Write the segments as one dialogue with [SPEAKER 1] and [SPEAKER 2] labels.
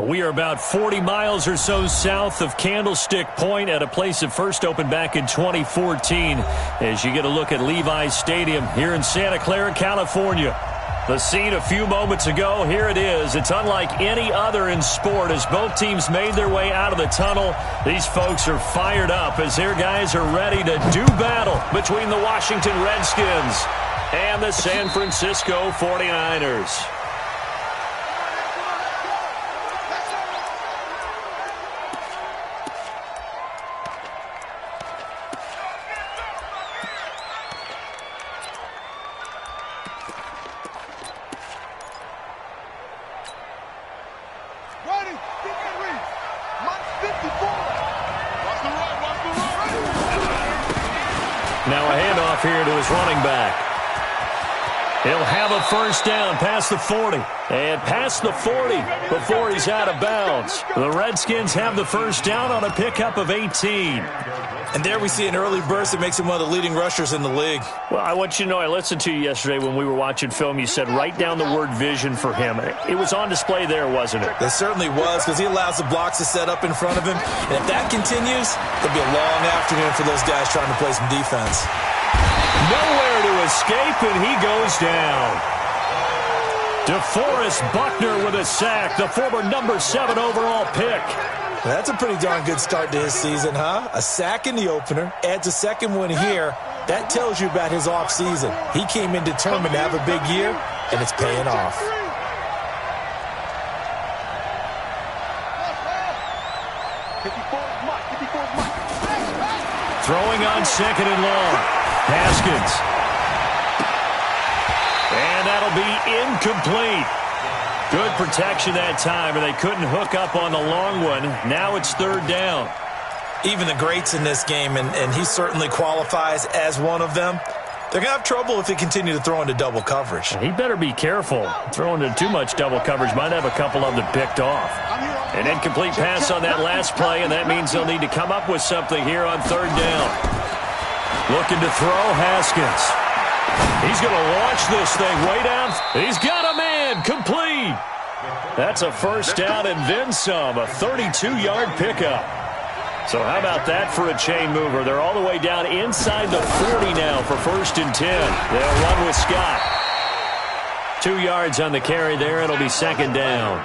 [SPEAKER 1] We are about 40 miles or so south of Candlestick Point at a place that first opened back in 2014 as you get a look at Levi's Stadium here in Santa Clara, California. The scene a few moments ago, here it is. It's unlike any other in sport as both teams made their way out of the tunnel. These folks are fired up as their guys are ready to do battle between the Washington Redskins and the San Francisco 49ers. Now a handoff here to his running back. He'll have a first down past the 40. And past the 40 before he's out of bounds. The Redskins have the first down on a pickup of 18.
[SPEAKER 2] And there we see an early burst that makes him one of the leading rushers in the league.
[SPEAKER 1] Well, I want you to know, I listened to you yesterday when we were watching film. You said write down the word vision for him. It was on display there, wasn't it?
[SPEAKER 2] It certainly was, because he allows the blocks to set up in front of him. And if that continues, it'll be a long afternoon for those guys trying to play some defense.
[SPEAKER 1] Nowhere to escape, and he goes down. DeForest Buckner with a sack, the former number 7 overall pick.
[SPEAKER 2] That's a pretty darn good start to his season, huh? A sack in the opener, adds a second one here. That tells you about his offseason. He came in determined to have a big year, and it's paying off.
[SPEAKER 1] Throwing on second and long. Haskins. And that'll be incomplete. Good protection that time, and they couldn't hook up on the long one. Now it's third down.
[SPEAKER 2] Even the greats in this game, and he certainly qualifies as one of them, they're going to have trouble if they continue to throw into double coverage.
[SPEAKER 1] He better be careful. Throwing into too much double coverage might have a couple of them picked off. An incomplete pass on that last play, and that means they'll need to come up with something here on third down. Looking to throw, Haskins. He's going to launch this thing way down. He's got a man, complete. That's a first down and then some, a 32-yard pickup. So how about that for a chain mover? They're all the way down inside the 40 now for first and 10. They'll run with Scott. 2 yards on the carry there. It'll be second down.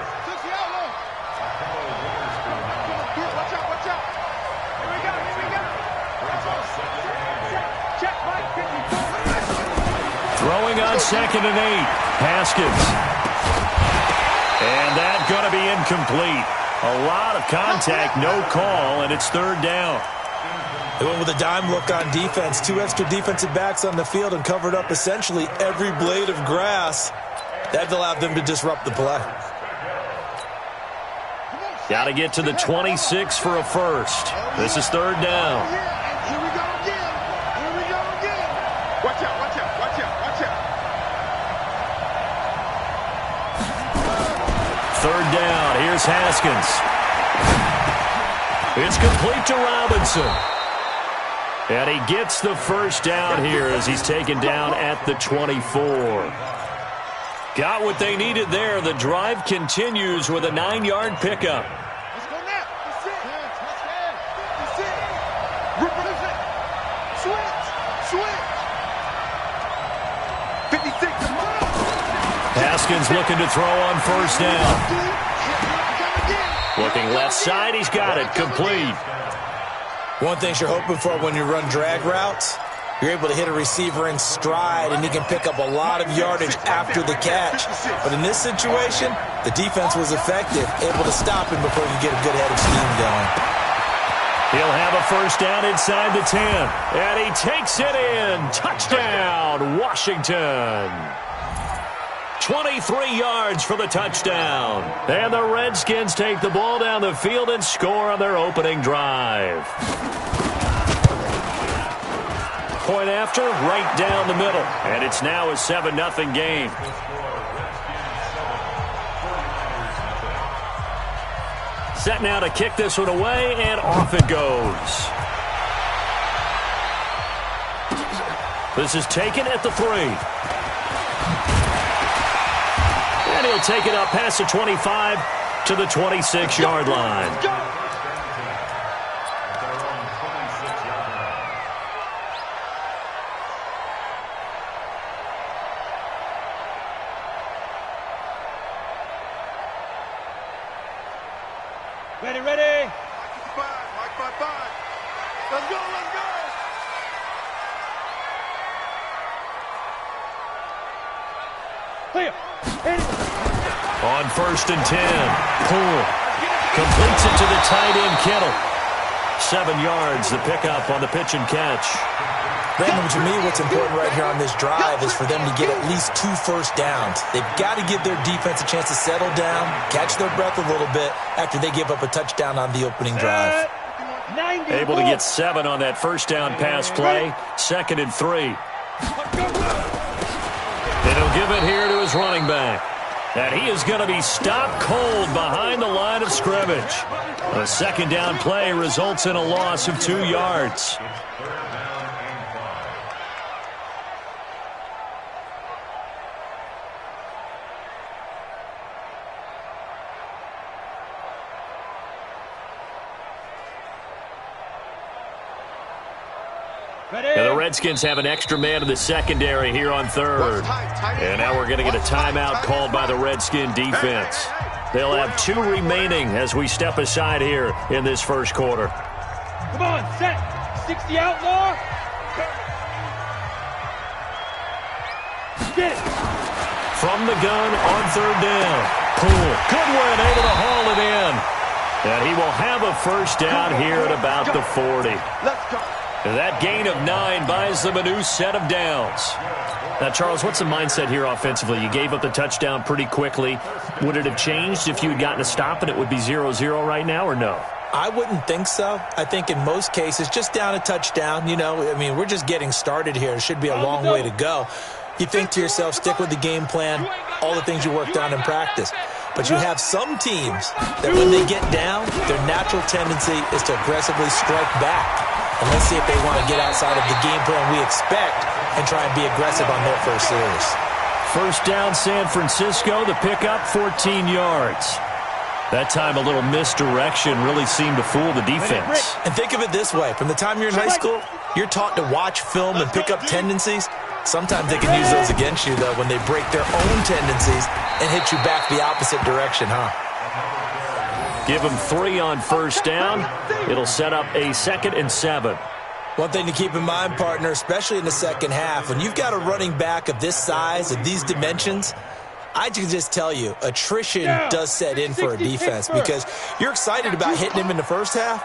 [SPEAKER 1] Throwing on second and 8. Haskins. And that's going to be incomplete. A lot of contact, no call, and it's third down.
[SPEAKER 2] They went with a dime look on defense. 2 extra defensive backs on the field and covered up essentially every blade of grass. That allowed them to disrupt the play.
[SPEAKER 1] Got to get to the 26 for a first. This is third down.
[SPEAKER 3] Here we go again. Here we go again. Watch out, watch out, watch out, watch out.
[SPEAKER 1] Third down. Here's Haskins. It's complete to Robinson. And he gets the first down here as he's taken down at the 24. Got what they needed there. The drive continues with a 9-yard pickup.
[SPEAKER 3] Let's go now. That's it. That's it. Represent. Switch. 56.
[SPEAKER 1] Haskins looking to throw on first down. Looking left side, he's got it, complete.
[SPEAKER 2] One thing you're hoping for when you run drag routes, you're able to hit a receiver in stride, and he can pick up a lot of yardage after the catch. But in this situation, the defense was effective, able to stop him before he could get a good head of steam going.
[SPEAKER 1] He'll have a first down inside the 10. And he takes it in. Touchdown, Washington. 23 yards for the touchdown. And the Redskins take the ball down the field and score on their opening drive. Point after, right down the middle. And it's now a 7-0 game. Set now to kick this one away, and off it goes. This is taken at the 3. And he'll take it up past the 25 to the 26-yard line.
[SPEAKER 3] Ready, ready. Mike 5. Let's go, let's go. Clear.
[SPEAKER 1] On 1st and 10, Poole completes it to the tight end, Kittle. 7 yards, the pickup on the pitch and catch.
[SPEAKER 2] Brandon, to me, what's important right here on this drive is for them to get at least 2 first downs. They've got to give their defense a chance to settle down, catch their breath a little bit after they give up a touchdown on the opening drive.
[SPEAKER 1] Able to get 7 on that first down pass play. 2nd and 3. And he'll give it here to his running back. And he is going to be stopped cold behind the line of scrimmage. A 2nd down play results in a loss of 2 yards. And the Redskins have an extra man in the secondary here on 3rd. And now we're going to get a timeout called by the Redskin defense. They'll have 2 remaining as we step aside here in this first quarter.
[SPEAKER 3] Come on, set. 60 outlaw. Get it.
[SPEAKER 1] From the gun on 3rd down. Poole, good win, able to haul it in. And he will have a first down here at about the 40.
[SPEAKER 3] Let's go.
[SPEAKER 1] That gain of 9 buys them a new set of downs. Now, Charles, what's the mindset here offensively? You gave up the touchdown pretty quickly. Would it have changed if you had gotten a stop and it would be 0-0 right now, or no?
[SPEAKER 2] I wouldn't think so. I think in most cases, just down a touchdown, we're just getting started here. It should be a long way to go. You think to yourself, stick with the game plan, all the things you worked on in practice. But you have some teams that when they get down, their natural tendency is to aggressively strike back. And let's see if they want to get outside of the game plan we expect and try and be aggressive on their first series.
[SPEAKER 1] First down, San Francisco. The pickup, 14 yards. That time a little misdirection really seemed to fool the defense.
[SPEAKER 2] And think of it this way. From the time you're in high school, you're taught to watch film and pick up tendencies. Sometimes they can use those against you, though, when they break their own tendencies and hit you back the opposite direction, huh?
[SPEAKER 1] Give them 3 on first down. It'll set up a 2nd and 7.
[SPEAKER 2] One thing to keep in mind, partner, especially in the second half, when you've got a running back of this size, of these dimensions, I can just tell you, attrition does set in for a defense because you're excited about hitting him in the first half.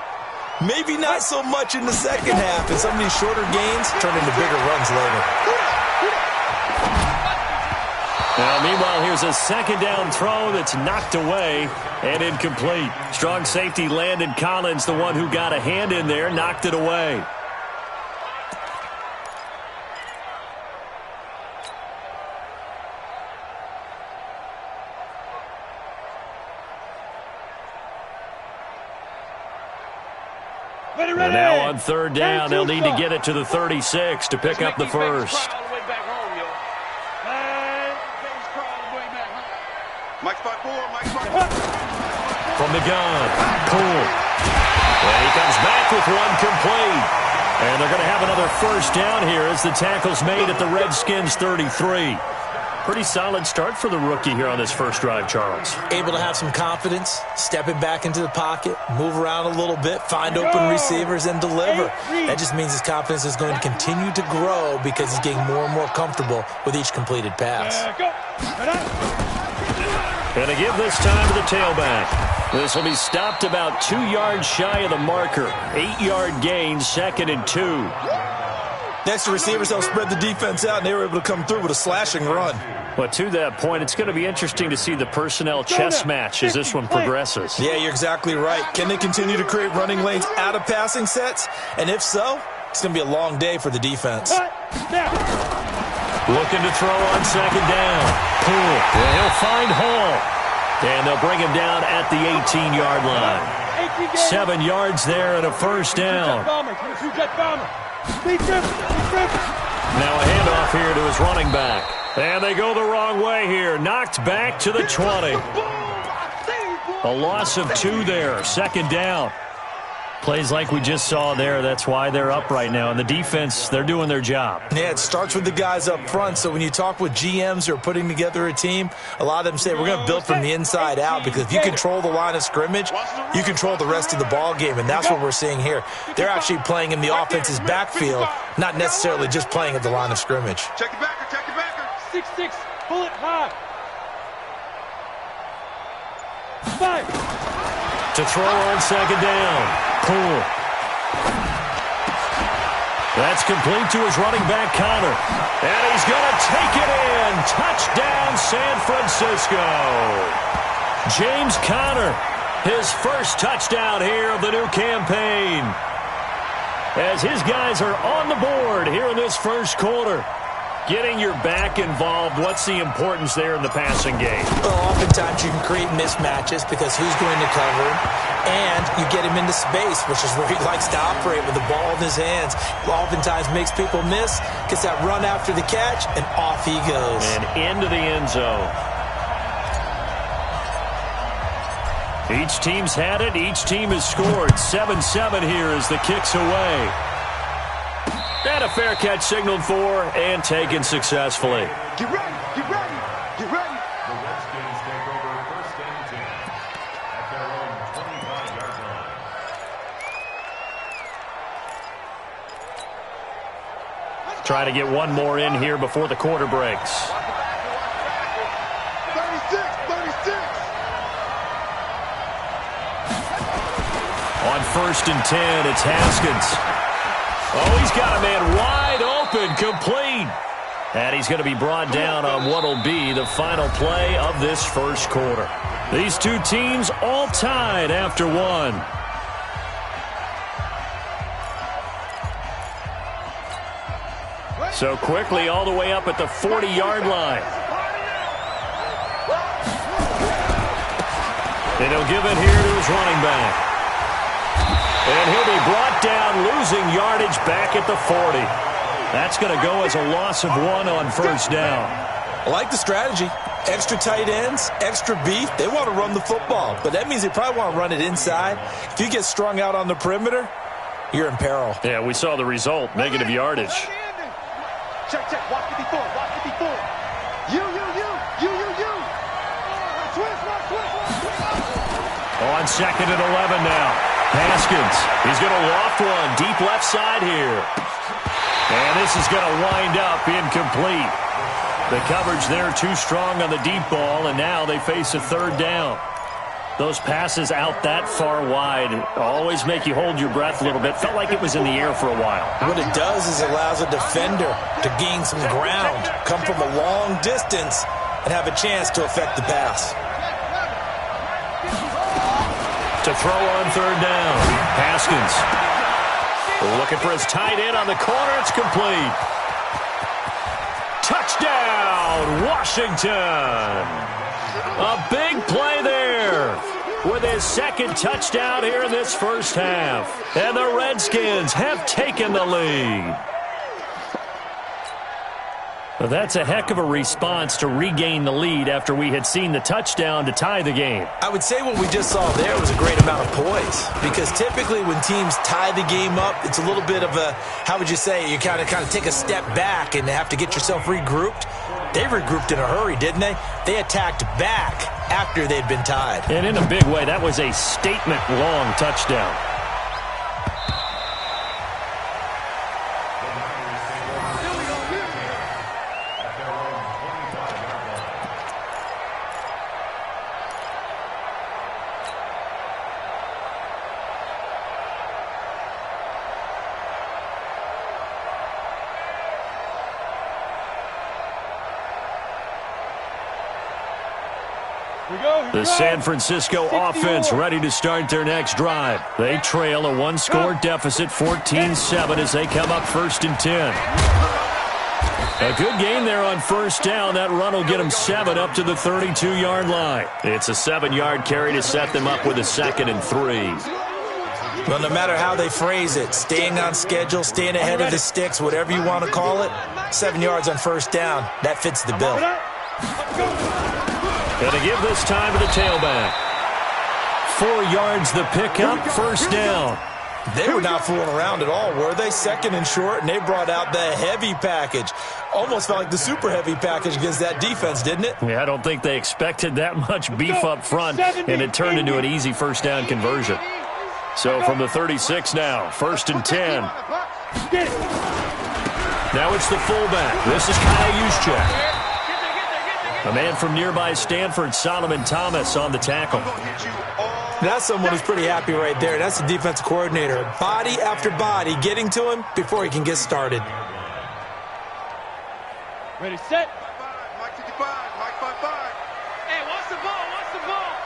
[SPEAKER 2] Maybe not so much in the second half, and some of these shorter gains turn into bigger runs later.
[SPEAKER 1] Now, meanwhile, here's a 2nd down throw that's knocked away and incomplete. Strong safety Landon Collins, the one who got a hand in there, knocked it away. And now on 3rd down, they'll need to get it to the 36 to pick up the first. From the gun, Poole. And he comes back with one complete. And they're going to have another first down here as the tackle's made at the Redskins' 33. Pretty solid start for the rookie here on this first drive, Charles.
[SPEAKER 2] Able to have some confidence, stepping back into the pocket, move around a little bit, find open receivers, and deliver. That just means his confidence is going to continue to grow because he's getting more and more comfortable with each completed pass.
[SPEAKER 1] And to give this time to the tailback. This will be stopped about 2 yards shy of the marker. 8-yard gain, 2nd and 2.
[SPEAKER 2] Next, the receivers helped spread the defense out, and they were able to come through with a slashing run.
[SPEAKER 1] But to that point, it's going to be interesting to see the personnel chess match as this one progresses.
[SPEAKER 2] Yeah, you're exactly right. Can they continue to create running lanes out of passing sets? And if so, it's going to be a long day for the defense.
[SPEAKER 1] Looking to throw on 2nd down. Poole, and he'll find Hall. And they'll bring him down at the 18-yard line. 7 yards there and a first down. Now a handoff here to his running back. And they go the wrong way here. Knocked back to the 20. A loss of 2 there. Second down. Plays like we just saw there. That's why they're up right now. And the defense, they're doing their job.
[SPEAKER 2] Yeah, it starts with the guys up front. So when you talk with GMs who are putting together a team, a lot of them say we're going to build from the inside out, because if you control the line of scrimmage, you control the rest of the ball game. And that's what we're seeing here. They're actually playing in the offense's backfield, not necessarily just playing at the line of scrimmage.
[SPEAKER 3] Check it backer, check it backer. 6-6, pull it high. 5.
[SPEAKER 1] To throw on second down. Poole. That's complete to his running back, Connor. And he's going to take it in. Touchdown, San Francisco. James Conner, his first touchdown here of the new campaign, as his guys are on the board here in this first quarter. Getting your back involved, what's the importance there in the passing game?
[SPEAKER 2] Well, oftentimes you can create mismatches because who's going to cover him, and you get him into space, which is where he likes to operate with the ball in his hands. Oftentimes makes people miss, gets that run after the catch, and off he goes.
[SPEAKER 1] And into the end zone. Each team's had it. Each team has scored. 7-7 here as the kick's away. And a fair catch signaled for and taken successfully.
[SPEAKER 3] Get ready, get ready, get ready.
[SPEAKER 4] The Redskins take over first and 10 at their own 25-yard line.
[SPEAKER 1] Try to get one more in here before the quarter breaks.
[SPEAKER 3] 36.
[SPEAKER 1] On first and 10, it's Haskins. Oh, he's got a man wide open, complete. And he's going to be brought down on what will be the final play of this first quarter. These two teams all tied after one. So quickly all the way up at the 40-yard line. And he'll give it here to his running back. And he'll be brought down, losing yardage back at the 40. That's going to go as a loss of 1 on first down.
[SPEAKER 2] I like the strategy. Extra tight ends, extra beef. They want to run the football, but that means they probably want to run it inside. If you get strung out on the perimeter, you're in peril.
[SPEAKER 1] Yeah, we saw the result, negative yardage.
[SPEAKER 3] Check, watch 54, watch 54. You.
[SPEAKER 1] On second and 11 now. Haskins, he's going to loft one deep left side here. And this is going to wind up incomplete. The coverage there too strong on the deep ball, and now they face a third down. Those passes out that far wide always make you hold your breath a little bit. Felt like it was in the air for a while.
[SPEAKER 2] What it does is it allows a defender to gain some ground, come from a long distance, and have a chance to affect the pass.
[SPEAKER 1] To throw on third down. Haskins looking for his tight end on the corner. It's complete. Touchdown, Washington. A big play there with his second touchdown here in this first half. And the Redskins have taken the lead. That's a heck of a response to regain the lead after we had seen the touchdown to tie the game.
[SPEAKER 2] I would say what we just saw there was a great amount of poise, because typically when teams tie the game up, it's a little bit of a, how would you say, you kind of take a step back and have to get yourself regrouped. They regrouped in a hurry, didn't they? They attacked back after they'd been tied.
[SPEAKER 1] And in a big way, that was a statement-long touchdown. The San Francisco offense ready to start their next drive. They trail a one-score deficit, 14-7, as they come up first and 10. A good game there on first down. That run will get them 7 up to the 32-yard line. It's a 7-yard carry to set them up with a 2nd and 3.
[SPEAKER 2] Well, no matter how they phrase it, staying on schedule, staying ahead of the sticks, whatever you want to call it, 7 yards on first down, that fits the bill.
[SPEAKER 1] Going to give this time to the tailback. 4 yards the pickup, first down.
[SPEAKER 2] They were not fooling around at all, were they? Second and short, and they brought out the heavy package. Almost felt like the super heavy package against that defense, didn't it?
[SPEAKER 1] Yeah, I don't think they expected that much beef up front, and it turned into an easy first down conversion. So from the 36 now, first and 10. Now it's the fullback. This is Kyle Juszczyk. A man from nearby Stanford, Solomon Thomas, on the tackle.
[SPEAKER 2] That's someone who's pretty happy right there. That's the defensive coordinator. Body after body getting to him before he can get started.
[SPEAKER 3] Ready, set. Mike 55, Mike 55. Hey, watch the ball, watch the ball.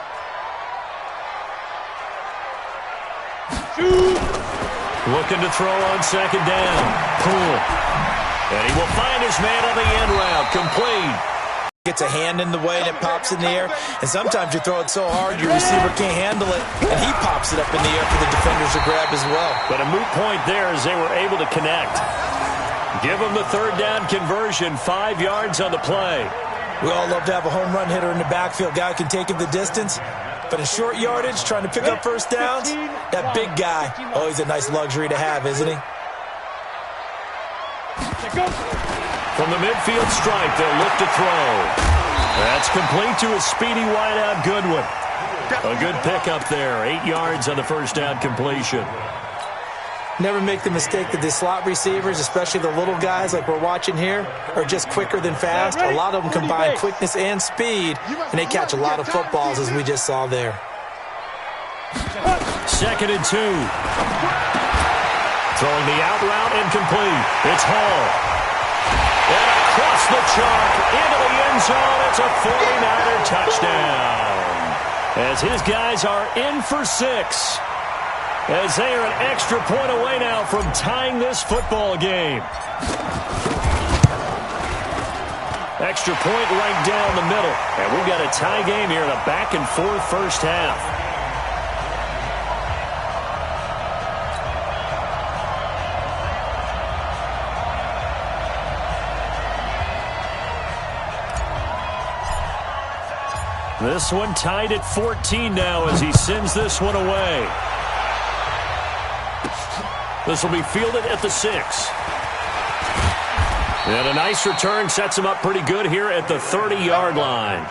[SPEAKER 3] Shoot.
[SPEAKER 1] Looking to throw on second down. Poole. And he will find his man on the end route. Complete.
[SPEAKER 2] Gets a hand in the way and it pops in the air. And sometimes you throw it so hard your receiver can't handle it. And he pops it up in the air for the defenders to grab as well.
[SPEAKER 1] But a moot point there as they were able to connect. Give them the third down conversion, 5 yards on the play.
[SPEAKER 2] We all love to have a home run hitter in the backfield. Guy can take it the distance. But in short yardage, trying to pick up first downs, that big guy, oh, he's a nice luxury to have, isn't he?
[SPEAKER 1] From the midfield stripe, they'll look to throw. That's complete to a speedy wideout Goodwin. A good pickup there, 8 yards on the first down completion.
[SPEAKER 2] Never make the mistake that the slot receivers, especially the little guys like we're watching here, are just quicker than fast. A lot of them combine quickness and speed, and they catch a lot of footballs, as we just saw there.
[SPEAKER 1] Second and 2. Throwing the out route incomplete. It's Hall. And across the chalk into the end zone. It's a 49er touchdown. As his guys are in for 6. As they are an extra point away now from tying this football game. Extra point right down the middle. And we've got a tie game here in a back-and-forth first half. This one tied at 14 now as he sends this one away. This will be fielded at the 6. And a nice return sets him up pretty good here at the 30-yard line.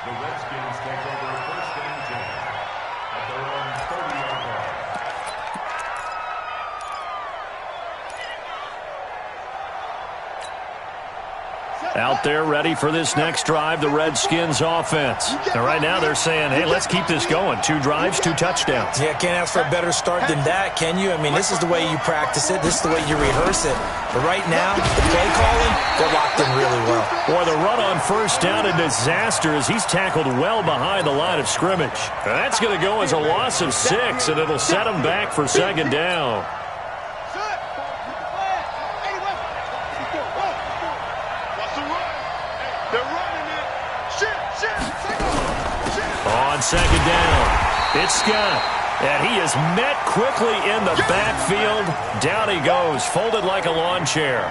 [SPEAKER 4] The Redskins take over first and 10 at their own 30-yard line.
[SPEAKER 1] Out there ready for this next drive, the Redskins offense. And right now they're saying, hey, let's keep this going. 2 drives, 2 touchdowns.
[SPEAKER 2] Yeah, can't ask for a better start than that, can you? I mean, this is the way you practice it. This is the way you rehearse it. But right now, the play calling, they're locked in really well.
[SPEAKER 1] Boy, the run on first down, a disaster as he's tackled well behind the line of scrimmage. And that's going to go as a loss of 6, and it'll set him back for second down. On second down, it's Scott. And he is met quickly in the backfield. Down he goes, folded like a lawn chair.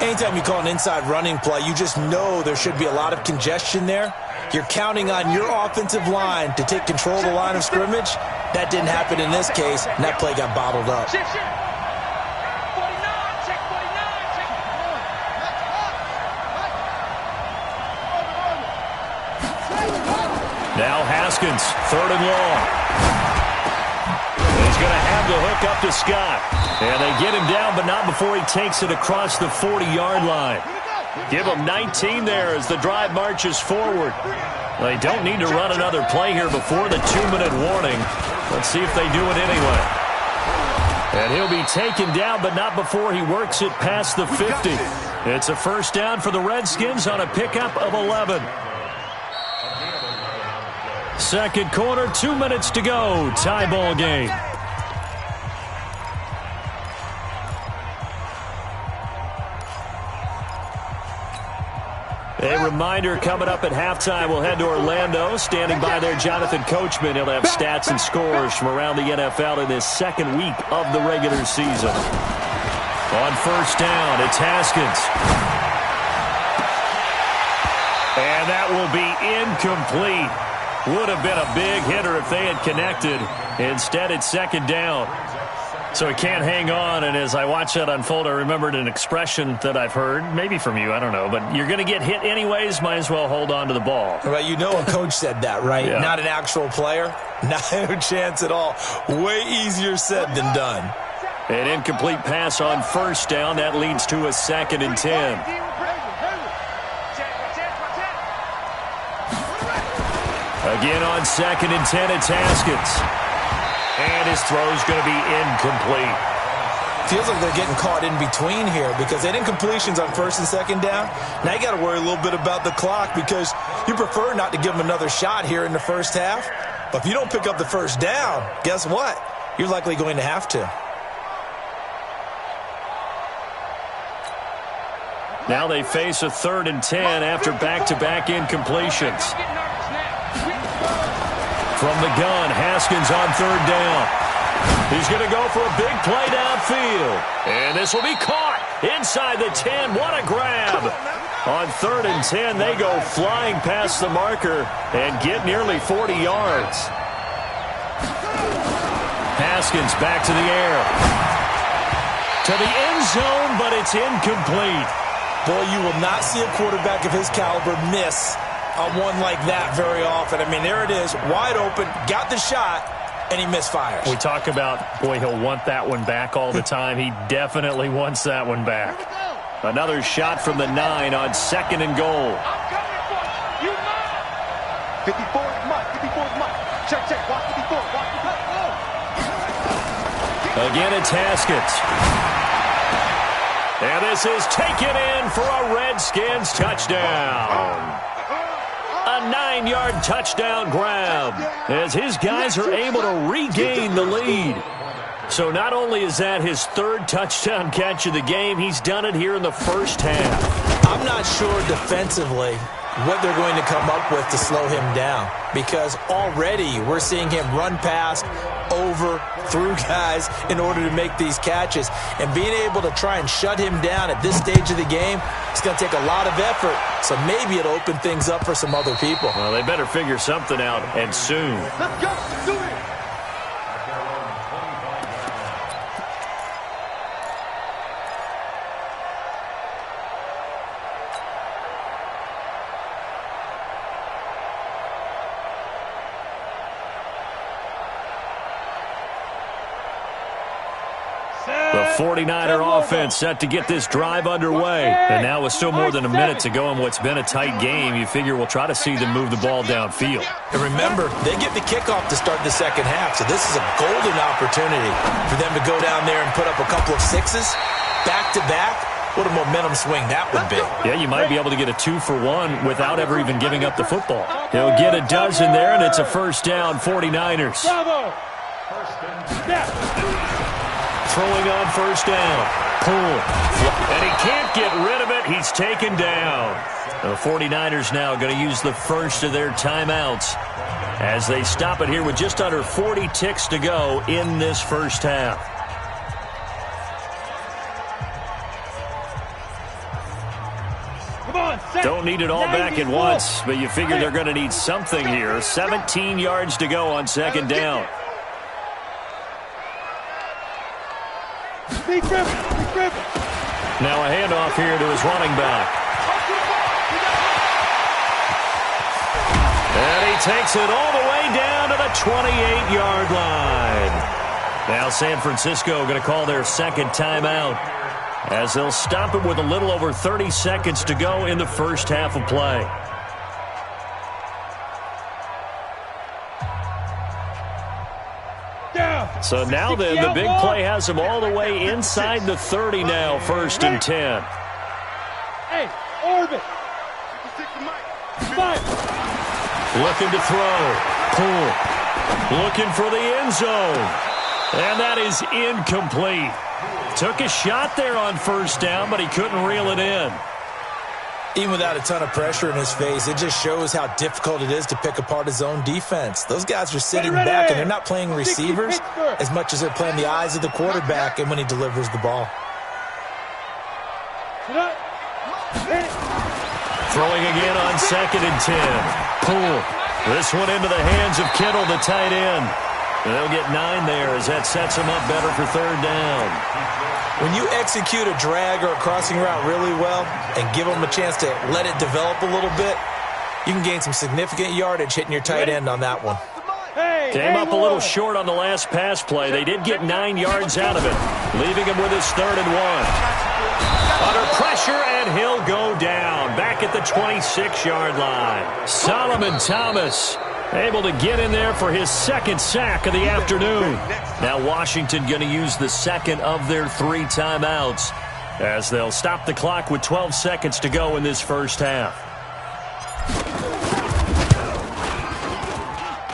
[SPEAKER 2] Anytime you call an inside running play, you just know there should be a lot of congestion there. You're counting on your offensive line to take control of the line of scrimmage. That didn't happen in this case, and that play got bottled up.
[SPEAKER 1] Now Haskins, third and long. He's going to have the hook up to Scott. And they get him down, but not before he takes it across the 40-yard line. Give him 19 there as the drive marches forward. They don't need to run another play here before the 2-minute warning. Let's see if they do it anyway. And he'll be taken down, but not before he works it past the 50. It's a first down for the Redskins on a pickup of 11. Second quarter, 2 minutes to go. Tie ball game. A reminder coming up at halftime, we'll head to Orlando. Standing by there, Jonathan Coachman. He'll have stats and scores from around the NFL in this second week of the regular season. On first down, it's Haskins. And that will be incomplete. Would have been a big hitter if they had connected. Instead, it's second down. So he can't hang on, and as I watch that unfold, I remembered an expression that I've heard, maybe from you, I don't know, but you're going to get hit anyways, might as well hold on to the ball.
[SPEAKER 2] Well, you know a coach said that, right?
[SPEAKER 1] Yeah.
[SPEAKER 2] Not an actual player. No chance at all. Way easier said than done.
[SPEAKER 1] An incomplete pass on first down. That leads to a 2nd and 10. Again on 2nd and 10, it's Haskins. And his throw's going to be incomplete.
[SPEAKER 2] Feels like they're getting caught in between here because they didn't completions on 1st and 2nd down. Now you got to worry a little bit about the clock because you prefer not to give them another shot here in the first half. But if you don't pick up the first down, guess what? You're likely going to have to.
[SPEAKER 1] Now they face a 3rd and 10 after back-to-back incompletions. From the gun, Haskins on 3rd down. He's going to go for a big play downfield. And this will be caught inside the 10. What a grab. On 3rd and 10, they go flying past the marker and get nearly 40 yards. Haskins back to the air. To the end zone, but it's incomplete.
[SPEAKER 2] Boy, you will not see a quarterback of his caliber miss on one like that very often. I mean, there it is, wide open, got the shot, and he misfires.
[SPEAKER 1] We talk about, boy, he'll want that one back all the time. He definitely wants that one back. Another shot from the 9 on 2nd and goal.
[SPEAKER 3] 54 is mine. 54 is mine. Check, check. Watch 54. Watch 54.
[SPEAKER 1] Again, it's Haskins. And this is taken in for a Redskins touchdown. A 9-yard touchdown grab as his guys are able to regain the lead. So not only is that his 3rd touchdown catch of the game, he's done it here in the first half.
[SPEAKER 2] I'm not sure defensively what they're going to come up with to slow him down because already we're seeing him run past, over, through guys in order to make these catches. And being able to try and shut him down at this stage of the game, it's going to take a lot of effort. So maybe it'll open things up for some other people.
[SPEAKER 1] Well, they better figure something out, and soon.
[SPEAKER 3] Let's go. Do it.
[SPEAKER 1] The 49er offense set to get this drive underway. And now with still more than a minute to go in what's been a tight game, you figure we'll try to see them move the ball downfield.
[SPEAKER 2] And remember, they get the kickoff to start the second half, so this is a golden opportunity for them to go down there and put up a couple of 6s back-to-back. What a momentum swing that would be.
[SPEAKER 1] Yeah, you might be able to get a 2-for-1 without ever even giving up the football. He'll get a dozen there, and it's a first down, 49ers.
[SPEAKER 3] Bravo.
[SPEAKER 1] Throwing on first down. Pull. And he can't get rid of it. He's taken down. The 49ers now going to use the first of their timeouts as they stop it here with just under 40 ticks to go in this first half.
[SPEAKER 3] Come on,
[SPEAKER 1] Don't need it all back at once, but you figure they're going to need something here. 17 yards to go on second down. Now a handoff here to his running back. And he takes it all the way down to the 28-yard line. Now San Francisco going to call their second timeout as they'll stop it with a little over 30 seconds to go in the first half of play. So now then, the big play has him all the way inside the 30 now, 1st and 10.
[SPEAKER 3] Hey, orbit.
[SPEAKER 1] Looking to throw. Pull. Looking for the end zone. And that is incomplete. Took a shot there on first down, but he couldn't reel it in.
[SPEAKER 2] Even without a ton of pressure in his face, it just shows how difficult it is to pick apart his own defense. Those guys are sitting back, and they're not playing receivers as much as they're playing the eyes of the quarterback and when he delivers the ball.
[SPEAKER 1] Throwing again on 2nd and 10. Pull. This one into the hands of Kittle, the tight end. And they'll get 9 there as that sets them up better for third down.
[SPEAKER 2] When you execute a drag or a crossing route really well and give them a chance to let it develop a little bit, you can gain some significant yardage hitting your tight end on that one.
[SPEAKER 1] Came up a little short on the last pass play. They did get 9 yards out of it, leaving him with his 3rd and 1. Under pressure, and he'll go down back at the 26-yard line. Solomon Thomas able to get in there for his 2nd sack of the afternoon. Now Washington going to use the 2nd of their 3 timeouts as they'll stop the clock with 12 seconds to go in this first half.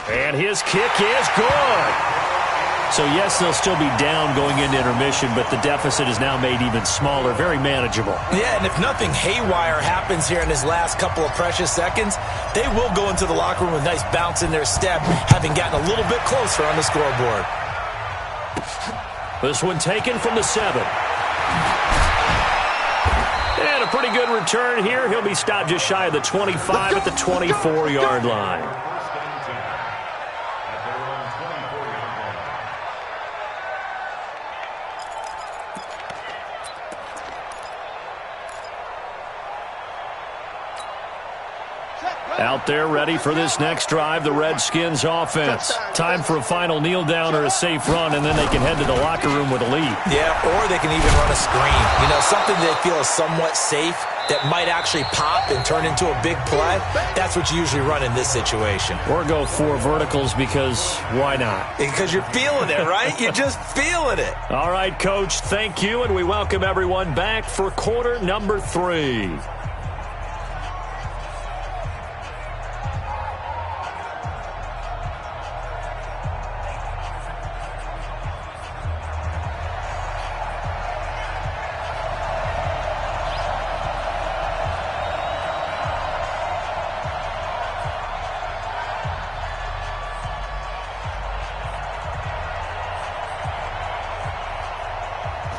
[SPEAKER 1] And his kick is good. So, yes, they'll still be down going into intermission, but the deficit is now made even smaller, very manageable.
[SPEAKER 2] Yeah, and if nothing haywire happens here in his last couple of precious seconds, they will go into the locker room with a nice bounce in their step, having gotten a little bit closer on the scoreboard.
[SPEAKER 1] This one taken from the 7. And a pretty good return here. He'll be stopped just shy of the 25 at the 24-yard line. Out there ready for this next drive, the Redskins offense. Time for a final kneel down or a safe run, and then they can head to the locker room with a lead.
[SPEAKER 2] Yeah, or they can even run a screen. You know, something they feel is somewhat safe that might actually pop and turn into a big play. That's what you usually run in this situation.
[SPEAKER 1] Or go 4 verticals because why not?
[SPEAKER 2] Because you're feeling it, right? You're just feeling it.
[SPEAKER 1] All right, Coach, thank you, and we welcome everyone back for quarter number 3.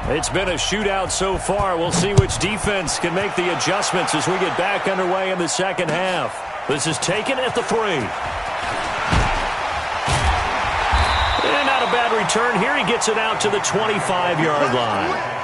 [SPEAKER 1] It's been a shootout so far. We'll see which defense can make the adjustments as we get back underway in the second half. This is taken at the 3. And not a bad return here. He gets it out to the 25-yard line.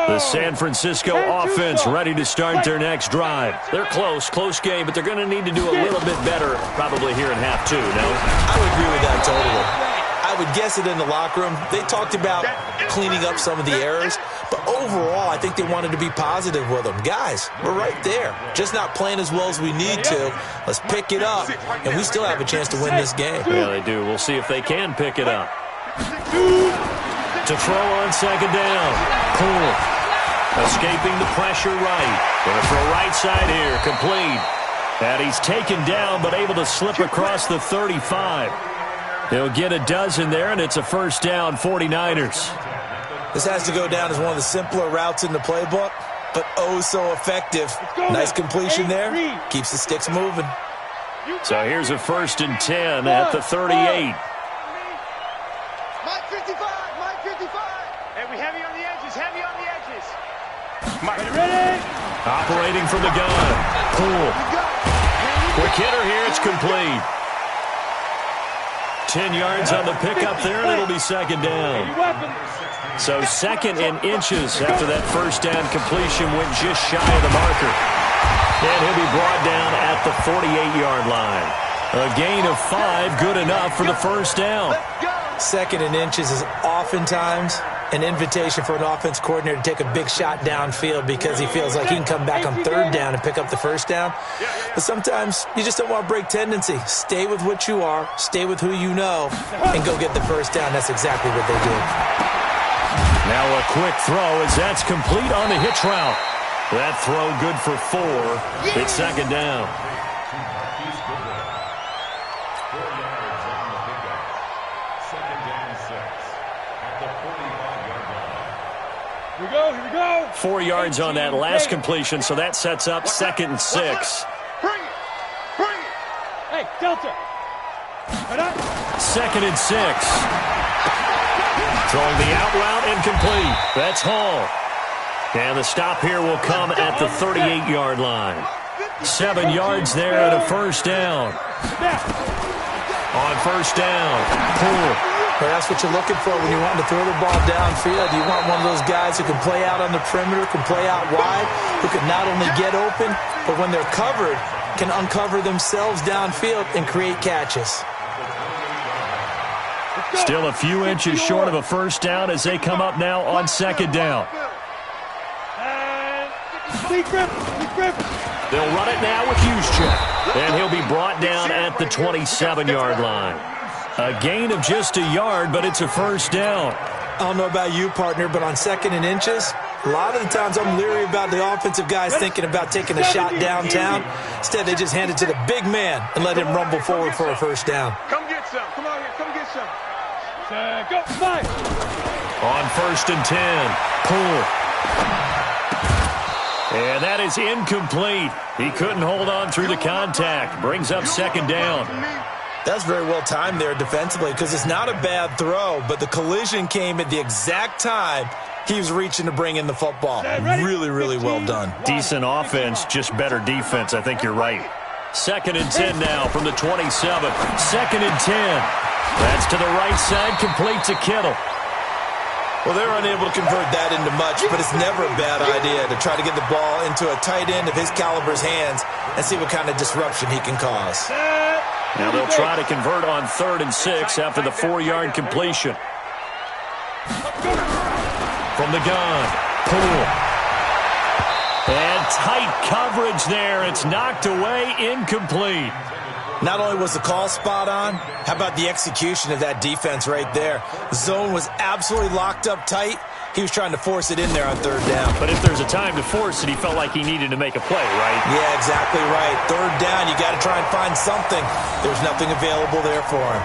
[SPEAKER 1] The San Francisco offense ready to start their next drive. They're close game, but they're going to need to do a little bit better probably here in half 2, no?
[SPEAKER 2] I would agree with that totally. I would guess it in the locker room. They talked about cleaning up some of the errors, but overall, I think they wanted to be positive with them. Guys, we're right there. Just not playing as well as we need to. Let's pick it up, and we still have a chance to win this game.
[SPEAKER 1] Yeah, they do. We'll see if they can pick it up. To throw on second down. Cool. Escaping the pressure right. Going to throw right side here. Complete. And he's taken down but able to slip across the 35. He'll get a dozen there, and it's a first down, 49ers.
[SPEAKER 2] This has to go down as one of the simpler routes in the playbook, but oh so effective. Nice completion there. Keeps the sticks moving.
[SPEAKER 1] So here's a 1st and 10 at the 38.
[SPEAKER 3] Mike 55, Mike 55. Hey, we heavy on the edges, heavy on the edges. Mike, ready?
[SPEAKER 1] Operating from the gun. Cool. Quick hitter here, it's complete. 10 yards on the pickup there, and it'll be second down. So 2nd and inches after that first down completion went just shy of the marker. And he'll be brought down at the 48-yard line. A gain of 5, good enough for the first down.
[SPEAKER 2] 2nd and inches is oftentimes an invitation for an offense coordinator to take a big shot downfield because he feels like he can come back on 3rd down and pick up the first down. But sometimes you just don't want to break tendency. Stay with what you are, stay with who you know, and go get the first down. That's exactly what they did.
[SPEAKER 1] Now a quick throw as that's complete on the hitch route. That throw good for 4. It's second down.
[SPEAKER 3] Here we go.
[SPEAKER 1] 4 yards on that last completion, so that sets up 2nd and 6.
[SPEAKER 3] Delta.
[SPEAKER 1] Second and 6. Throwing the out route incomplete. That's Hall. And the stop here will come at the 38-yard line. 7 yards there and a first down. On first down, Poole.
[SPEAKER 2] Well, that's what you're looking for when you want to throw the ball downfield. You want one of those guys who can play out on the perimeter, can play out wide, who can not only get open, but when they're covered, can uncover themselves downfield and create catches.
[SPEAKER 1] Still a few inches short of a first down as they come up now on second down. They'll run it now with Juszczyk. And he'll be brought down at the 27-yard line. A gain of just a yard, but it's a first down.
[SPEAKER 2] I don't know about you, partner, but on second and inches, a lot of the times I'm leery about the offensive guys thinking about taking a shot downtown. Instead, they just hand it to the big man and let him rumble forward for a first down.
[SPEAKER 3] Come get some. Come on here. Come get some. Go. Fire.
[SPEAKER 1] On first and 10, Poole. And that is incomplete. He couldn't hold on through the contact. Brings up second down.
[SPEAKER 2] That's very well timed there defensively because it's not a bad throw, but the collision came at the exact time he was reaching to bring in the football. Really, really well done.
[SPEAKER 1] Decent offense, just better defense. I think you're right. Second and 10 now from the 27. Second and 10. That's to the right side, complete to Kittle.
[SPEAKER 2] Well, they were unable to convert that into much, but it's never a bad idea to try to get the ball into a tight end of his caliber's hands and see what kind of disruption he can cause.
[SPEAKER 1] Now they'll try to convert on 3rd and 6 after the 4-yard completion. From the gun, Poole. And tight coverage there. It's knocked away, incomplete.
[SPEAKER 2] Not only was the call spot on, how about the execution of that defense right there? Zone was absolutely locked up tight. He was trying to force it in there on 3rd down.
[SPEAKER 1] But if there's a time to force it, he felt like he needed to make a play, right?
[SPEAKER 2] Yeah, exactly right. 3rd down, you got to try and find something. There's nothing available there for him.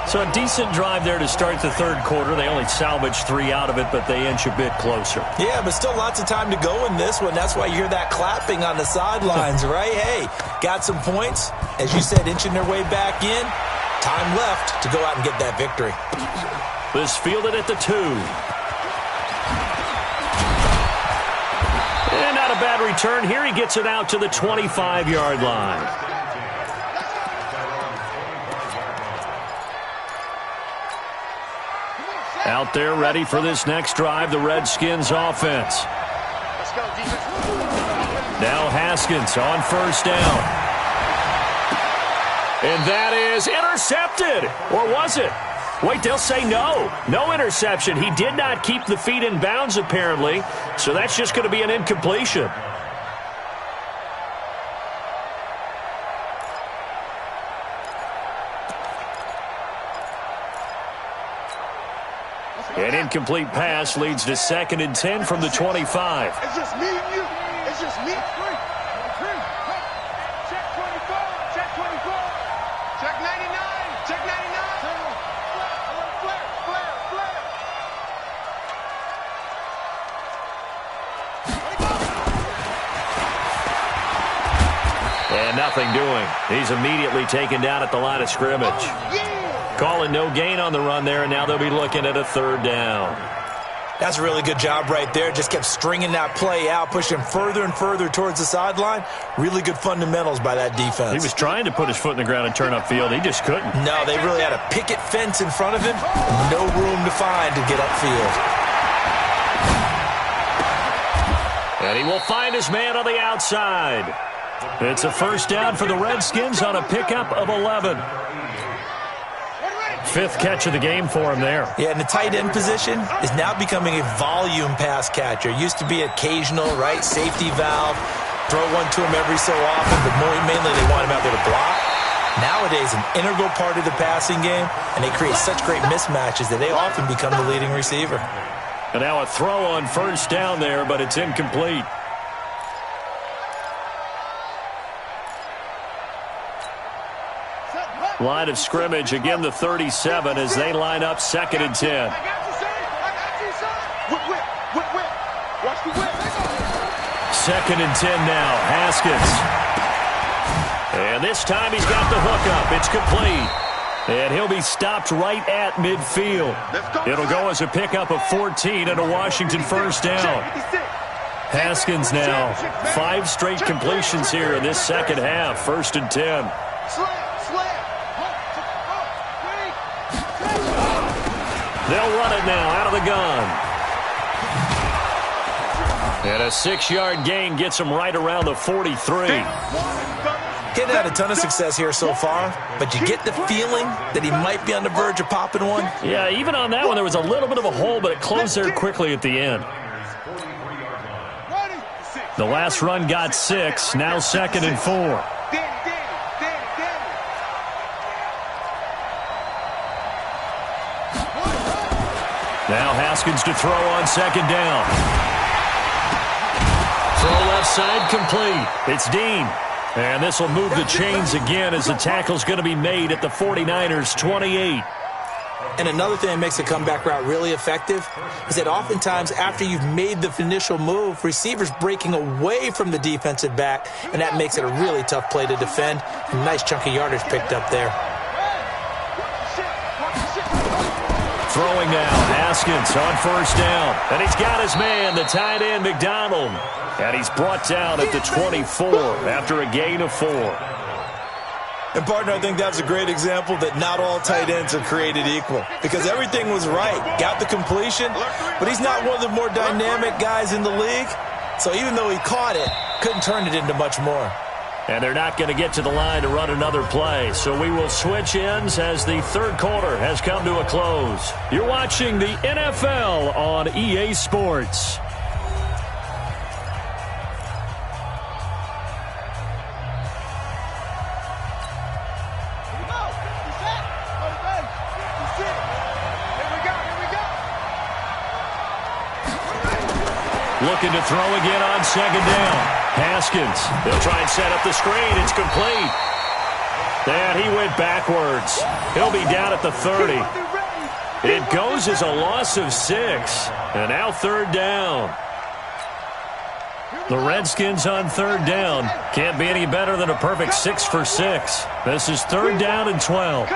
[SPEAKER 1] So a decent drive there to start the 3rd quarter. They only salvaged 3 out of it, but they inch a bit closer.
[SPEAKER 2] Yeah, but still lots of time to go in this one. That's why you hear that clapping on the sidelines, right? Hey, got some points. As you said, inching their way back in. Time left to go out and get that victory.
[SPEAKER 1] This fielded at the 2. And not a bad return. Here he gets it out to the 25-yard line. Out there ready for this next drive, the Redskins offense. Now Haskins on first down. And that is intercepted. Or was it? Wait, they'll say no. No interception. He did not keep the feet in bounds, apparently. So that's just going to be an incompletion. An incomplete pass leads to 2nd and 10 from the 25.
[SPEAKER 3] It's just me and you. It's just me. Check 24. Check 24. Check 99. Check 99. Flare.
[SPEAKER 1] And nothing doing. He's immediately taken down at the line of scrimmage. Calling no gain on the run there, and now they'll be looking at a 3rd down.
[SPEAKER 2] That's a really good job right there. Just kept stringing that play out, pushing him further and further towards the sideline. Really good fundamentals by that defense.
[SPEAKER 1] He was trying to put his foot in the ground and turn upfield. He just couldn't.
[SPEAKER 2] No, they really had a picket fence in front of him. No room to find to get upfield.
[SPEAKER 1] And he will find his man on the outside. It's a first down for the Redskins on a pickup of 11. 5th catch of the game for him there.
[SPEAKER 2] Yeah, and the tight end position is now becoming a volume pass catcher. Used to be occasional, right, safety valve, throw one to him every so often, but mainly they want him out there to block. Nowadays, an integral part of the passing game, and they create such great mismatches that they often become the leading receiver.
[SPEAKER 1] And now a throw on first down there, but it's incomplete. Line of scrimmage, again the 37 as they line up 2nd and 10. Second and 10 now. Haskins. And this time he's got the hook up. It's complete. And he'll be stopped right at midfield. It'll go as a pickup of 14 and a Washington first down. Haskins now. 5 straight completions here in this second half. 1st and 10. They'll run it now out of the gun. And a 6-yard gain gets him right around the 43.
[SPEAKER 2] He's had a ton of success here so far, but you get the feeling that he might be on the verge of popping one.
[SPEAKER 1] Yeah, even on that one, there was a little bit of a hole, but it closed there quickly at the end. The last run got 6, now 2nd and 4. Now Haskins to throw on 2nd down. Throw left side complete. It's Dean. And this will move the chains again as the tackle's going to be made at the 49ers' 28.
[SPEAKER 2] And another thing that makes the comeback route really effective is that oftentimes after you've made the initial move, receivers breaking away from the defensive back, and that makes it a really tough play to defend. A nice chunk of yardage picked up there.
[SPEAKER 1] Throwing now, Haskins on 1st down. And he's got his man, the tight end, McDonald. And he's brought down at the 24 after a gain of 4.
[SPEAKER 2] And, partner, I think that's a great example that not all tight ends are created equal, because everything was right. Got the completion, but he's not one of the more dynamic guys in the league. So even though he caught it, couldn't turn it into much more.
[SPEAKER 1] And they're not going to get to the line to run another play. So we will switch ends as the 3rd quarter has come to a close. You're watching the NFL on EA Sports. Looking to throw again on 2nd down. Haskins, they'll try and set up the screen. It's complete. And he went backwards. He'll be down at the 30. It goes as a loss of 6. And now 3rd down. The Redskins on 3rd down. Can't be any better than a perfect 6 for 6. This is 3rd down and 12.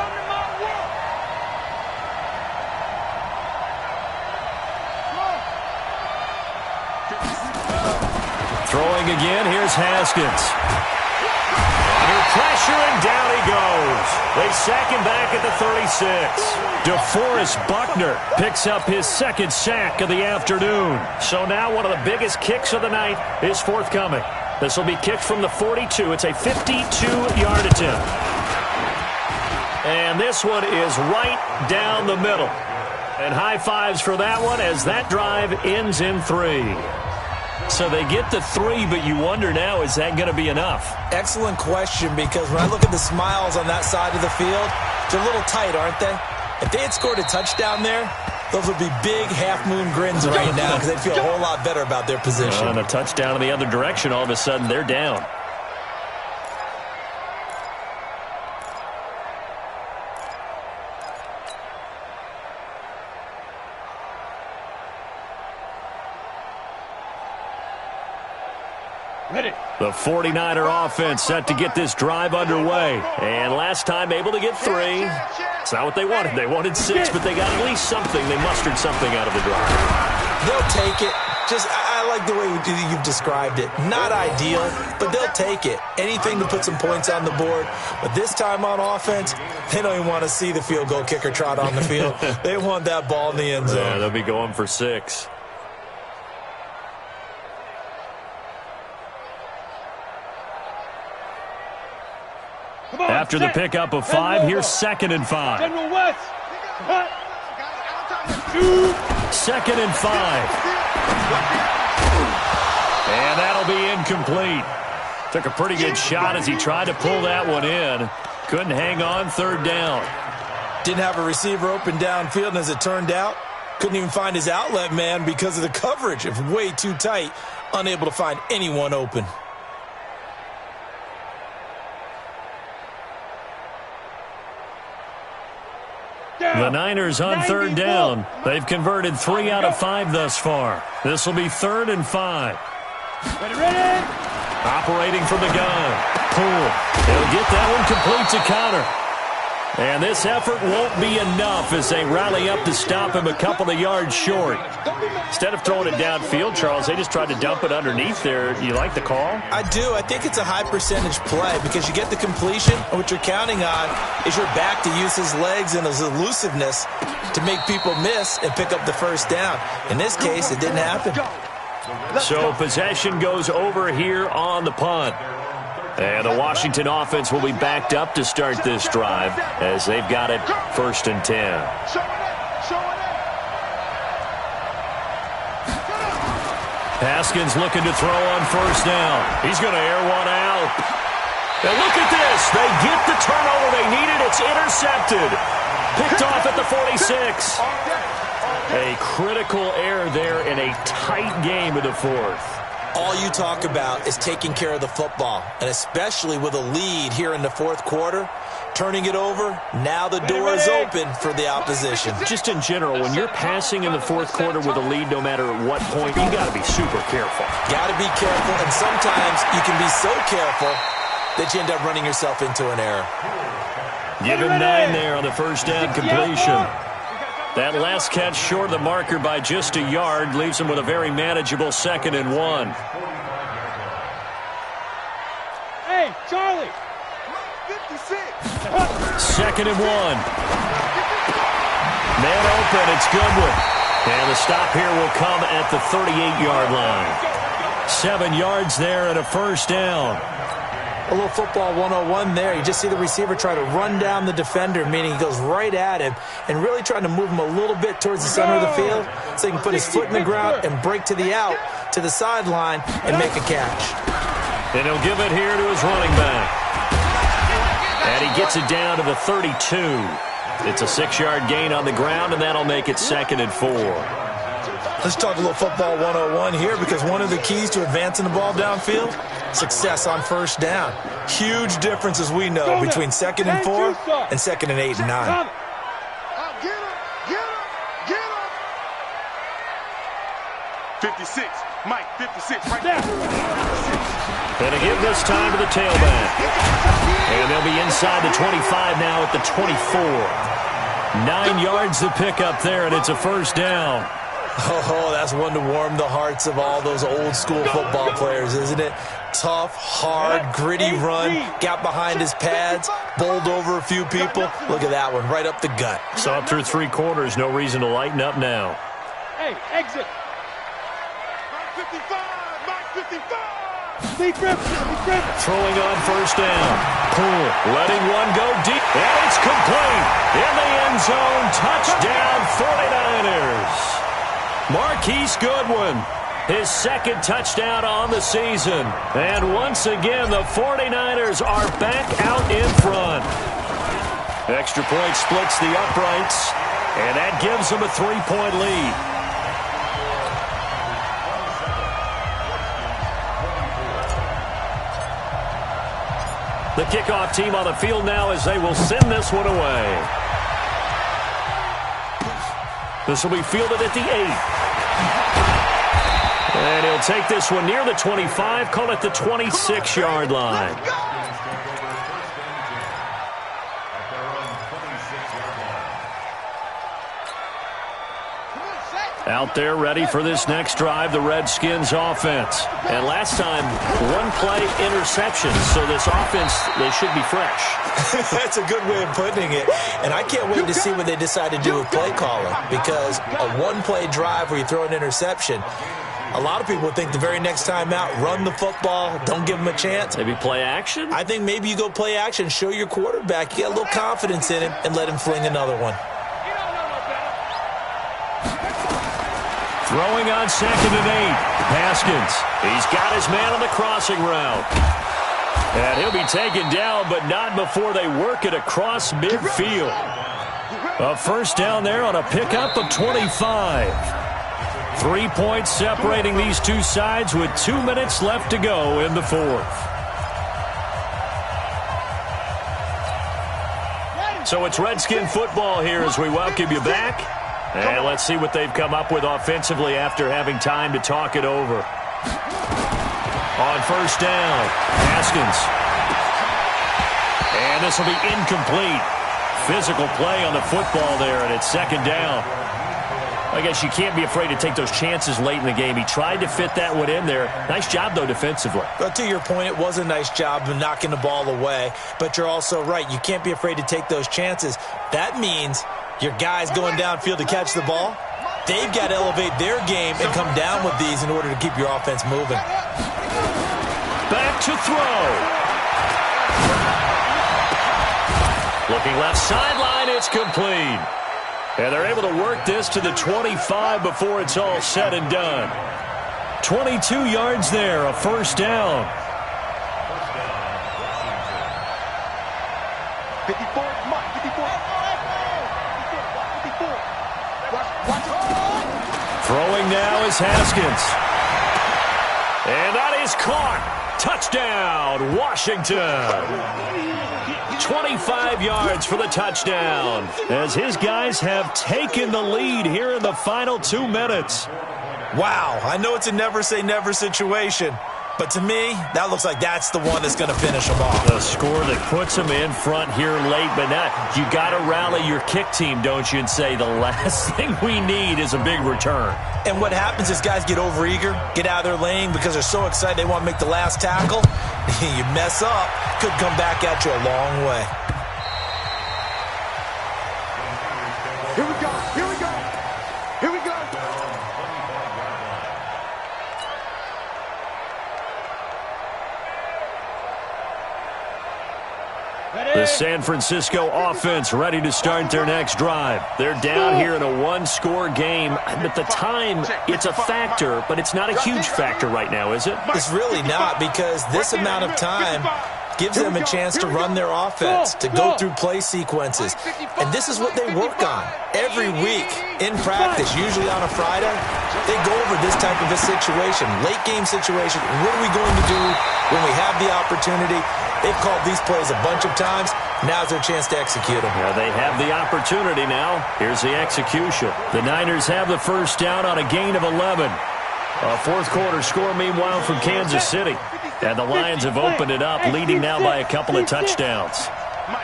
[SPEAKER 1] Throwing again, here's Haskins. Under pressure, and down he goes. They sack him back at the 36. DeForest Buckner picks up his 2nd sack of the afternoon. So now one of the biggest kicks of the night is forthcoming. This will be kicked from the 42. It's a 52-yard attempt. And this one is right down the middle. And high fives for that one as that drive ends in 3. So they get the 3, but you wonder now, is that going to be enough?
[SPEAKER 2] Excellent question, because when I look at the smiles on that side of the field, they're a little tight, aren't they? If they had scored a touchdown there, those would be big half-moon grins right now, because they'd feel a whole lot better about their position.
[SPEAKER 1] And a touchdown in the other direction, all of a sudden they're down. The 49er offense set to get this drive underway. And last time able to get 3. It's not what they wanted. They wanted 6, but they got at least something. They mustered something out of the drive.
[SPEAKER 2] They'll take it. I like the way you've described it. Not ideal, but they'll take it. Anything to put some points on the board. But this time on offense, they don't even want to see the field goal kicker trot on the field. They want that ball in the end zone.
[SPEAKER 1] Yeah, they'll be going for 6. After the pickup of 5, here's 2nd and 5. 2nd and 5. And that'll be incomplete. Took a pretty good shot as he tried to pull that one in. Couldn't hang on 3rd down.
[SPEAKER 2] Didn't have a receiver open downfield, and as it turned out, couldn't even find his outlet man because of the coverage. It was way too tight, unable to find anyone open.
[SPEAKER 1] The Niners on 3rd down. They've converted 3 out of 5 thus far. This will be 3rd and 5.
[SPEAKER 3] Ready?
[SPEAKER 1] Operating from the gun. Poole. He'll get that one complete to Connor. And this effort won't be enough as they rally up to stop him a couple of yards short. Instead of throwing it downfield, Charles, they just tried to dump it underneath there. You like the call?
[SPEAKER 2] I do. I think it's a high-percentage play because you get the completion, and what you're counting on is your back to use his legs and his elusiveness to make people miss and pick up the first down. In this case, it didn't happen.
[SPEAKER 1] So possession goes over here on the punt. And the Washington offense will be backed up to start this drive as they've got it 1st and 10. Haskins looking to throw on 1st down. He's going to air one out. And look at this. They get the turnover they needed. It's intercepted. Picked off at the 46. A critical error there in a tight game of the 4th.
[SPEAKER 2] All you talk about is taking care of the football, and especially with a lead here in the 4th quarter, turning it over, now the door is open for the opposition.
[SPEAKER 1] Just in general, when you're passing in the 4th quarter with a lead, no matter at what point, you got to be super careful.
[SPEAKER 2] Got to be careful, and sometimes you can be so careful that you end up running yourself into an error.
[SPEAKER 1] Give him 9 there on the 1st down completion. That last catch short of the marker by just a yard leaves him with a very manageable 2nd and 1.
[SPEAKER 3] Hey, Charlie.
[SPEAKER 1] 2nd and 1. Man open, it's Goodwin. And the stop here will come at the 38-yard line. 7 yards there and a 1st down.
[SPEAKER 2] A little football 101 there. You just see the receiver try to run down the defender, meaning he goes right at him and really trying to move him a little bit towards the center of the field so he can put his foot in the ground and break to the out, to the sideline, and make a catch.
[SPEAKER 1] And he'll give it here to his running back. And he gets it down to the 32. It's a 6-yard gain on the ground, and that'll make it 2nd and 4.
[SPEAKER 2] Let's talk a little football 101 here because one of the keys to advancing the ball downfield, success on 1st down. Huge difference, as we know, between 2nd and 4 and 2nd and 8 and 9.
[SPEAKER 3] Get him. 56. Mike, 56 right there.
[SPEAKER 1] And to give this time to the tailback. And they'll be inside the 25 now at the 24. 9 yards to pick up there, and it's a 1st down.
[SPEAKER 2] Oh, that's one to warm the hearts of all those old-school football players, isn't it? Tough, hard, gritty run, got behind his pads, bowled over a few people. Look at that one, right up the gut.
[SPEAKER 1] So up through 3 quarters, no reason to lighten up now.
[SPEAKER 3] Hey, exit. Mike 55. Mike 55. Deep grip.
[SPEAKER 1] Throwing on 1st down. Poole letting one go deep. And it's complete. In the end zone. Touchdown 49ers. Marquise Goodwin, his 2nd touchdown on the season. And once again, the 49ers are back out in front. Extra point splits the uprights, and that gives them a 3-point lead. The kickoff team on the field now as they will send this one away. This will be fielded at the 8. And he'll take this one near the 25, call it the 26-yard line. Out there ready for this next drive, the Redskins offense. And last time, 1-play interception, so this offense, they should be fresh.
[SPEAKER 2] That's a good way of putting it. And I can't wait to see what they decide to do with play calling, because a 1-play drive where you throw an interception, a lot of people think the very next time out, run the football, don't give them a chance.
[SPEAKER 1] Maybe play action?
[SPEAKER 2] I think maybe you go play action, show your quarterback, you get a little confidence in him, and let him fling another one.
[SPEAKER 1] Throwing on 2nd and 8. Haskins. He's got his man on the crossing route. And he'll be taken down, but not before they work it across midfield. A 1st down there on a pickup of 25. 3 points separating these two sides with 2 minutes left to go in the 4th. So it's Redskin football here as we welcome you back. And let's see what they've come up with offensively after having time to talk it over. On 1st down, Haskins And this will be incomplete. Physical play on the football there, and it's second down. I guess you can't be afraid to take those chances late in the game. He tried to fit that one in there. Nice job, though, defensively.
[SPEAKER 2] But to your point, it was a nice job of knocking the ball away. But you're also right. You can't be afraid to take those chances. That means your guys going downfield to catch the ball, they've got to elevate their game and come down with these in order to keep your offense moving.
[SPEAKER 1] Back to throw. Looking left sideline, it's complete. And they're able to work this to the 25 before it's all said and done. 22 yards there, a first down.
[SPEAKER 3] 54, Mike, 54.
[SPEAKER 1] Throwing now is Haskins. And that is caught. Touchdown, Washington. 25 yards for the touchdown as his guys have taken the lead here in the final 2 minutes.
[SPEAKER 2] Wow, I know it's a never-say-never situation, but to me, that looks like that's the one that's going to finish them off.
[SPEAKER 1] The score that puts them in front here late, but now you got to rally your kick team, don't you, and say the last thing we need is a big return.
[SPEAKER 2] And what happens is guys get overeager, get out of their lane because they're so excited they want to make the last tackle. You mess up, could come back at you a long way.
[SPEAKER 3] Here we go, here we go, here we go.
[SPEAKER 1] The San Francisco offense ready to start their next drive. They're down here in a one-score game. At the time, it's a factor, but it's not a huge factor right now, is it?
[SPEAKER 2] It's really not, because this amount of time gives them a chance to run their offense, to go through play sequences. And this is what they work on every week in practice, usually on a Friday. They go over this type of a situation, late game situation. What are we going to do when we have the opportunity? They've called these plays a bunch of times. Now's their chance to execute them.
[SPEAKER 1] Yeah, they have the opportunity now. Here's the execution. The Niners have the first down on a gain of 11. A fourth quarter score, meanwhile, from Kansas City. And the Lions have opened it up, leading now by a couple of touchdowns.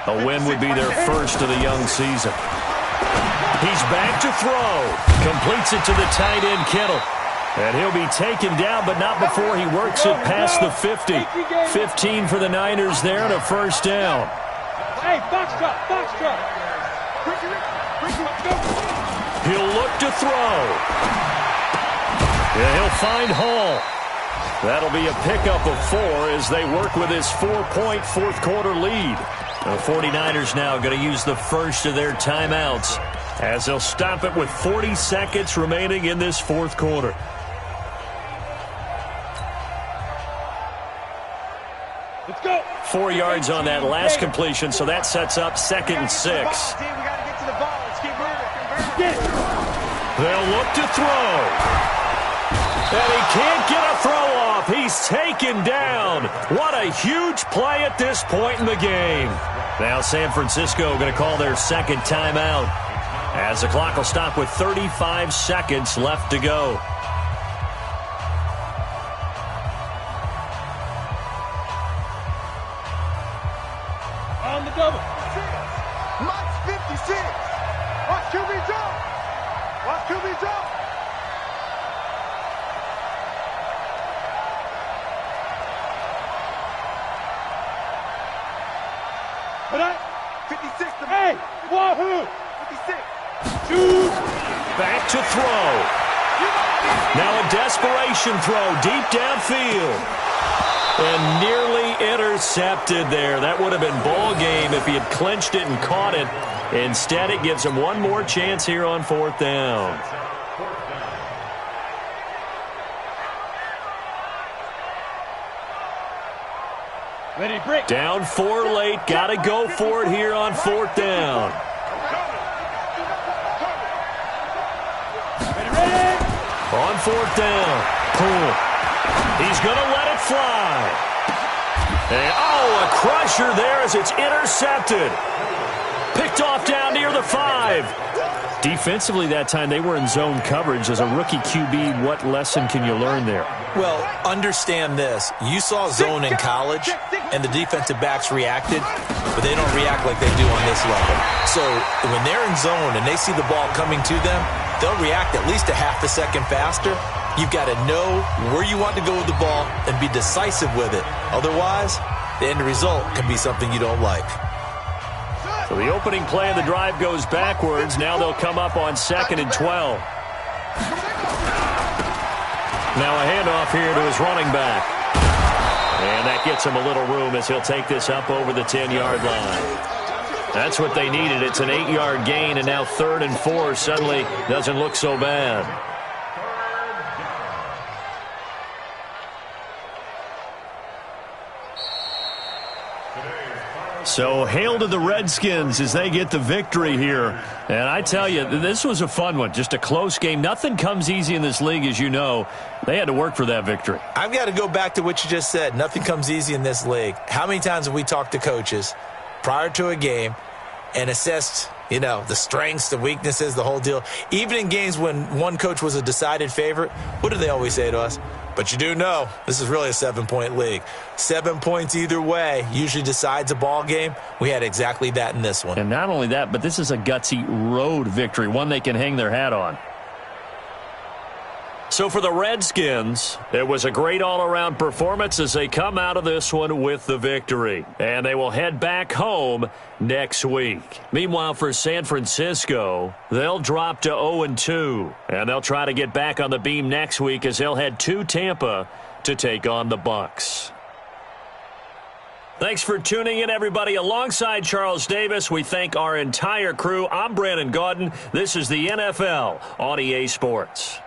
[SPEAKER 1] A win would be their first of the young season. He's back to throw. Completes it to the tight end, Kittle. And he'll be taken down, but not before he works it past the 50. 15 for the Niners there and a first down.
[SPEAKER 3] Hey, box drop, box drop.
[SPEAKER 1] He'll look to throw. Yeah, he'll find Hall. That'll be a pickup of 4 as they work with his 4-point fourth quarter lead. The 49ers now going to use the first of their timeouts as they'll stop it with 40 seconds remaining in this fourth quarter.
[SPEAKER 3] Let's go.
[SPEAKER 1] 4 yards on that last completion, so that sets up 2nd and 6.
[SPEAKER 3] We got to get to the ball. Let's keep moving.
[SPEAKER 1] They'll look to throw. And he can't get a throw off. He's taken down. What a huge play at this point in the game. Now San Francisco going to call their second timeout as the clock will stop with 35 seconds left to go.
[SPEAKER 3] On the double. Mike's 56. Watch QB jump. Watch QB jump. Put up. 56. Hey, wahoo. 56. Shoot.
[SPEAKER 1] Back to throw. Now a desperation throw deep downfield. And nearly intercepted there. That would have been ball game if he had clinched it and caught it. Instead, it gives him one more chance here on 4th down.
[SPEAKER 3] Ready, break.
[SPEAKER 1] Down 4 late. Got to go for it here on 4th down.
[SPEAKER 3] Ready.
[SPEAKER 1] On 4th down. Cool. He's going to let it fly. And, oh, a crusher there as it's intercepted. Picked off down near the 5. Defensively that time, they were in zone coverage. As a rookie QB, what lesson can you learn there?
[SPEAKER 2] Well, understand this. You saw zone in college, and the defensive backs reacted. but they don't react like they do on this level. So when they're in zone and they see the ball coming to them, they'll react at least a half a second faster. You've got to know where you want to go with the ball and be decisive with it. Otherwise, the end result can be something you don't like.
[SPEAKER 1] So the opening play of the drive goes backwards. Now they'll come up on 2nd and 12. Now a handoff here to his running back. And that gets him a little room as he'll take this up over the 10-yard line. That's what they needed. It's an 8-yard gain, and now 3rd and 4 suddenly doesn't look so bad. So hail to the Redskins as they get the victory here. And I tell you, this was a fun one. Just a close game. Nothing comes easy in this league, as you know. They had to work for that victory.
[SPEAKER 2] I've got to go back to what you just said. Nothing comes easy in this league. How many times have we talked to coaches prior to a game and assessed, you know, the strengths, the weaknesses, the whole deal? Even in games when one coach was a decided favorite, what do they always say to us? But you do know this is really a 7-point league. 7 points either way usually decides a ball game. We had exactly that in this one.
[SPEAKER 1] And not only that, but this is a gutsy road victory, one they can hang their hat on. So for the Redskins, it was a great all-around performance as they come out of this one with the victory. And they will head back home next week. Meanwhile, for San Francisco, they'll drop to 0-2. And they'll try to get back on the beam next week as they'll head to Tampa to take on the Bucs. Thanks for tuning in, everybody. Alongside Charles Davis, we thank our entire crew. I'm Brandon Gaudin. This is the NFL on EA Sports.